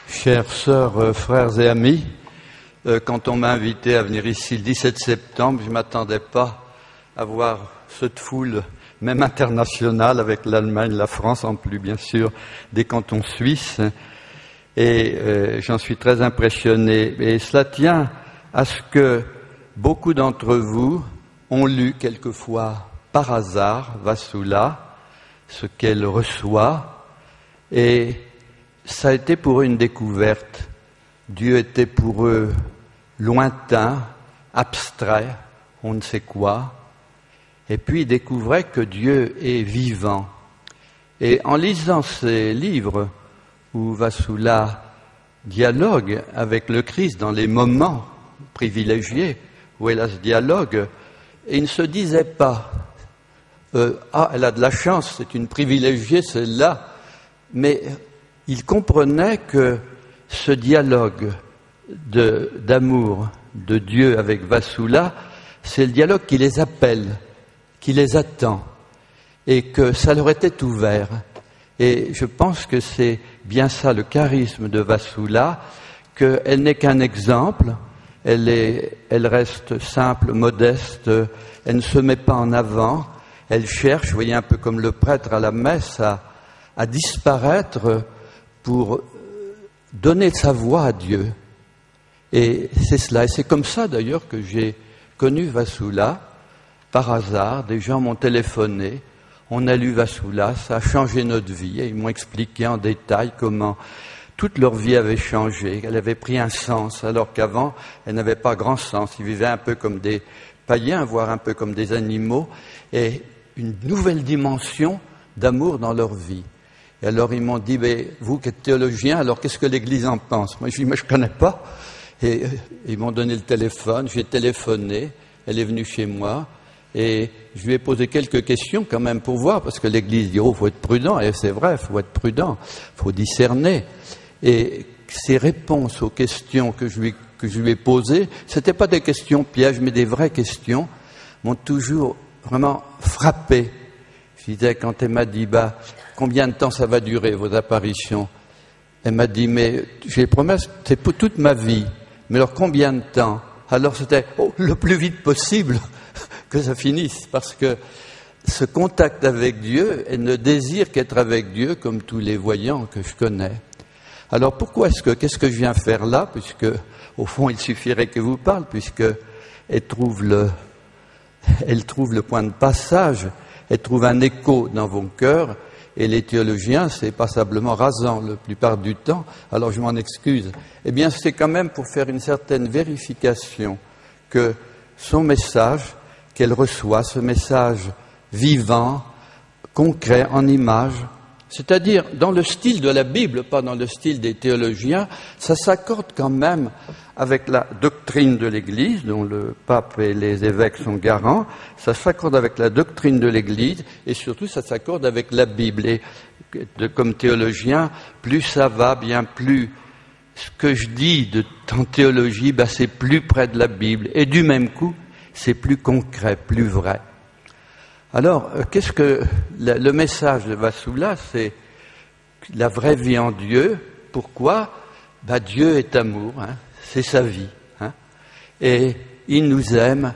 Chères sœurs, frères et amis, quand on m'a invité à venir ici le 17 septembre, je ne m'attendais pas à voir cette foule, même internationale, avec l'Allemagne, la France en plus, bien sûr, des cantons suisses. Et j'en suis très impressionné. Et cela tient à ce que beaucoup d'entre vous ont lu quelquefois par hasard Vassula, ce qu'elle reçoit, et ça a été pour eux une découverte. Dieu était pour eux lointain, abstrait, on ne sait quoi. Et puis ils découvraient que Dieu est vivant. Et en lisant ces livres où Vassula dialogue avec le Christ dans les moments privilégiés où elle a ce dialogue, et il ne se disait pas elle a de la chance, c'est une privilégiée, celle-là, mais il comprenait que ce dialogue d'amour de Dieu avec Vassula, c'est le dialogue qui les appelle, qui les attend, et que ça leur était ouvert. Et je pense que c'est bien ça le charisme de Vassula, qu'elle n'est qu'un exemple, elle reste simple, modeste, elle ne se met pas en avant, elle cherche, vous voyez, un peu comme le prêtre à la messe, à disparaître pour donner sa voix à Dieu. Et c'est cela. Et c'est comme ça d'ailleurs que j'ai connu Vassula, par hasard. Des gens m'ont téléphoné, on a lu Vassula, ça a changé notre vie. Et ils m'ont expliqué en détail comment toute leur vie avait changé, qu'elle avait pris un sens, alors qu'avant, elle n'avait pas grand sens. Ils vivaient un peu comme des païens, voire un peu comme des animaux, et une nouvelle dimension d'amour dans leur vie. Et alors ils m'ont dit, mais vous qui êtes théologien, alors qu'est-ce que l'Église en pense? Moi je dis, mais je ne connais pas. Et ils m'ont donné le téléphone, j'ai téléphoné, elle est venue chez moi, et je lui ai posé quelques questions quand même pour voir, parce que l'Église dit, faut être prudent, et c'est vrai, faut être prudent, faut discerner. Et ces réponses aux questions que je lui ai posées, c'était pas des questions pièges, mais des vraies questions, m'ont toujours vraiment frappé. Je disais, quand elle m'a dit, combien de temps ça va durer, vos apparitions? Elle m'a dit, mais j'ai promesse, c'est pour toute ma vie. Mais alors combien de temps? Alors c'était le plus vite possible que ça finisse, parce que ce contact avec Dieu, elle ne désire qu'être avec Dieu, comme tous les voyants que je connais. Alors qu'est-ce que je viens faire là, puisque au fond il suffirait que vous parle, puisque elle trouve le point de passage, elle trouve un écho dans vos cœurs, et les théologiens, c'est passablement rasant la plupart du temps, alors je m'en excuse. Eh bien, c'est quand même pour faire une certaine vérification que son message qu'elle reçoit, ce message vivant, concret, en images, c'est-à-dire dans le style de la Bible, pas dans le style des théologiens, ça s'accorde quand même avec la doctrine de l'Église, dont le pape et les évêques sont garants, ça s'accorde avec la doctrine de l'Église, et surtout ça s'accorde avec la Bible. Et comme théologien, plus ça va, bien plus ce que je dis en théologie, c'est plus près de la Bible. Et du même coup, c'est plus concret, plus vrai. Alors, qu'est-ce que le message de Vassula, c'est la vraie vie en Dieu. Pourquoi? Dieu est amour, c'est sa vie. Et il nous aime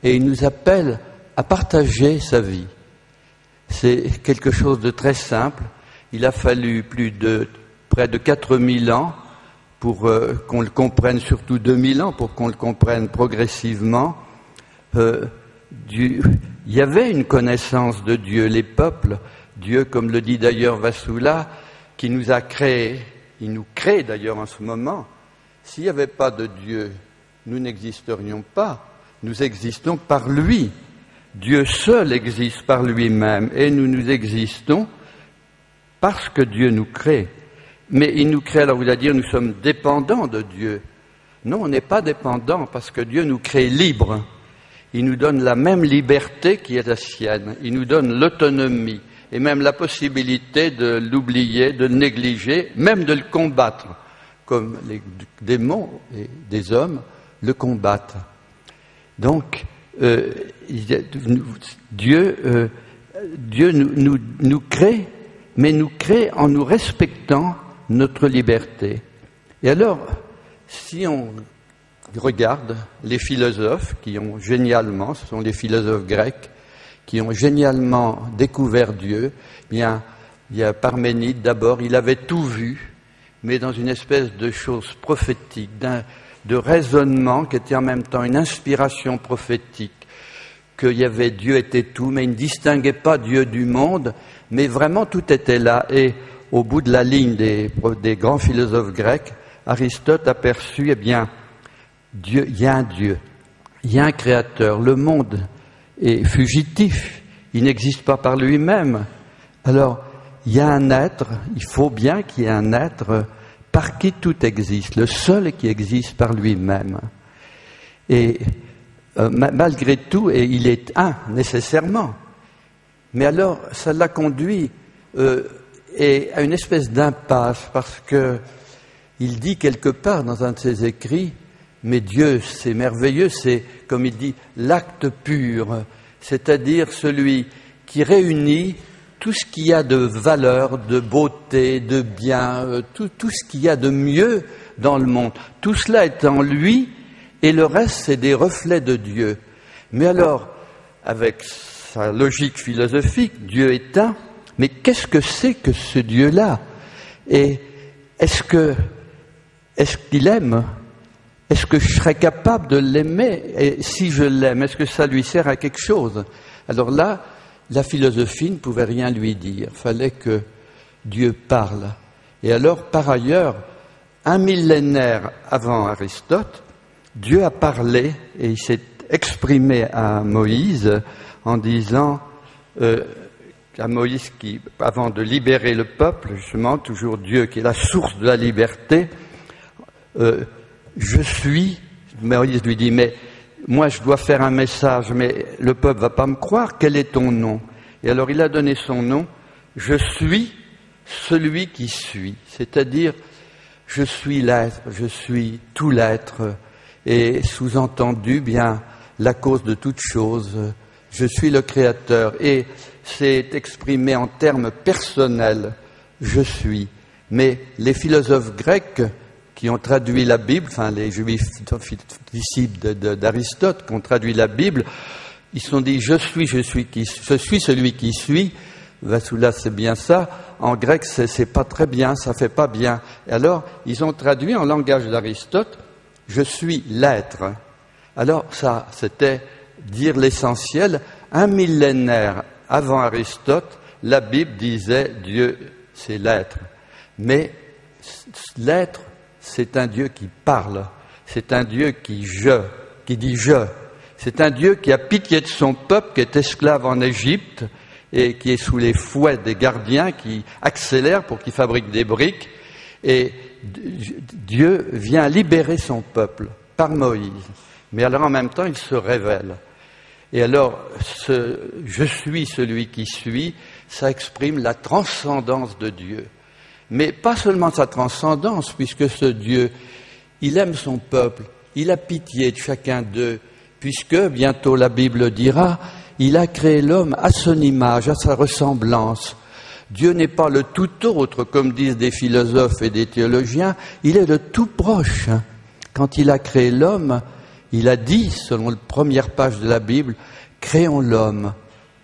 et il nous appelle à partager sa vie. C'est quelque chose de très simple. Il a fallu près de 4000 ans pour qu'on le comprenne, surtout 2000 ans pour qu'on le comprenne progressivement. Il y avait une connaissance de Dieu, les peuples, Dieu, comme le dit d'ailleurs Vassula, qui nous a créés, il nous crée d'ailleurs en ce moment. S'il n'y avait pas de Dieu, nous n'existerions pas, nous existons par lui. Dieu seul existe par lui-même et nous existons parce que Dieu nous crée. Mais il nous crée, alors vous allez dire, nous sommes dépendants de Dieu. Non, on n'est pas dépendants parce que Dieu nous crée libres. Il nous donne la même liberté qui est la sienne. Il nous donne l'autonomie et même la possibilité de l'oublier, de le négliger, même de le combattre, comme les démons et des hommes le combattent. Donc, Dieu nous crée, mais nous crée en nous respectant notre liberté. Et alors, si on regarde les philosophes qui ont génialement, ce sont les philosophes grecs, qui ont génialement découvert Dieu, bien, il y a Parménide d'abord, il avait tout vu, mais dans une espèce de chose prophétique, de raisonnement qui était en même temps une inspiration prophétique, qu'il y avait Dieu était tout, mais il ne distinguait pas Dieu du monde, mais vraiment tout était là. Et au bout de la ligne des grands philosophes grecs, Aristote aperçut, eh bien, Dieu, il y a un Dieu, il y a un créateur, le monde est fugitif, il n'existe pas par lui-même. Alors, il y a un être, il faut bien qu'il y ait un être par qui tout existe, le seul qui existe par lui-même. Et malgré tout, et il est un, nécessairement. Mais alors, ça l'a conduit à une espèce d'impasse, parce que il dit quelque part dans un de ses écrits, mais Dieu, c'est merveilleux, c'est, comme il dit, l'acte pur, c'est-à-dire celui qui réunit tout ce qu'il y a de valeur, de beauté, de bien, tout ce qu'il y a de mieux dans le monde. Tout cela est en lui, et le reste, c'est des reflets de Dieu. Mais alors, avec sa logique philosophique, Dieu est un, mais qu'est-ce que c'est que ce Dieu-là? Et est-ce qu'il aime? Est-ce que je serais capable de l'aimer? Et si je l'aime, est-ce que ça lui sert à quelque chose? Alors là, la philosophie ne pouvait rien lui dire. Il fallait que Dieu parle. Et alors, par ailleurs, un millénaire avant Aristote, Dieu a parlé et il s'est exprimé à Moïse en disant, à Moïse qui, avant de libérer le peuple, justement, toujours Dieu qui est la source de la liberté, je suis, Moïse lui dit, mais moi je dois faire un message, mais le peuple va pas me croire, quel est ton nom? Et alors il a donné son nom, je suis celui qui suis, c'est-à-dire je suis l'être, je suis tout l'être, et sous-entendu, bien, la cause de toute chose, je suis le Créateur, et c'est exprimé en termes personnels, je suis. Mais les philosophes grecs qui ont traduit la Bible, enfin les juifs disciples d'Aristote qui ont traduit la Bible, ils se sont dit je suis celui qui suis. Vassoulas, c'est bien ça. En grec, c'est pas très bien, ça fait pas bien. Et alors, ils ont traduit en langage d'Aristote, je suis l'être. Alors, ça, c'était dire l'essentiel. Un millénaire avant Aristote, la Bible disait Dieu, c'est l'être. Mais l'être, c'est un Dieu qui parle. C'est un Dieu qui dit je. C'est un Dieu qui a pitié de son peuple, qui est esclave en Égypte, et qui est sous les fouets des gardiens qui accélèrent pour qu'ils fabriquent des briques. Et Dieu vient libérer son peuple par Moïse. Mais alors en même temps, il se révèle. Et alors, je suis celui qui suis, ça exprime la transcendance de Dieu. Mais pas seulement sa transcendance, puisque ce Dieu, il aime son peuple, il a pitié de chacun d'eux, puisque, bientôt la Bible dira, il a créé l'homme à son image, à sa ressemblance. Dieu n'est pas le tout autre, comme disent des philosophes et des théologiens, il est le tout proche. Quand il a créé l'homme, il a dit, selon la première page de la Bible, créons l'homme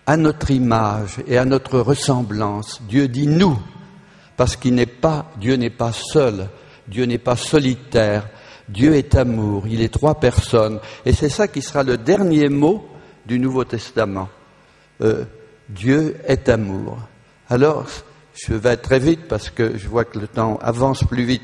à notre image et à notre ressemblance. Dieu dit nous, parce Dieu n'est pas seul, Dieu n'est pas solitaire, Dieu est amour, il est trois personnes. Et c'est ça qui sera le dernier mot du Nouveau Testament. Dieu est amour. Alors, je vais très vite parce que je vois que le temps avance plus vite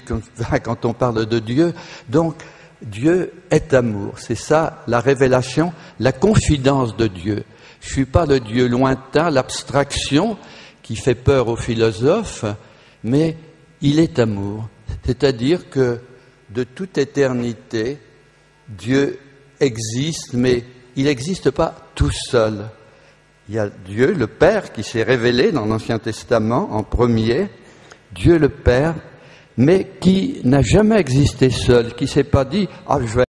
quand on parle de Dieu. Donc, Dieu est amour. C'est ça, la révélation, la confidence de Dieu. Je ne suis pas le Dieu lointain, l'abstraction qui fait peur aux philosophes, mais il est amour. C'est-à-dire que de toute éternité, Dieu existe, mais il n'existe pas tout seul. Il y a Dieu, le Père, qui s'est révélé dans l'Ancien Testament en premier, Dieu le Père, mais qui n'a jamais existé seul, qui ne s'est pas dit « Ah, je vais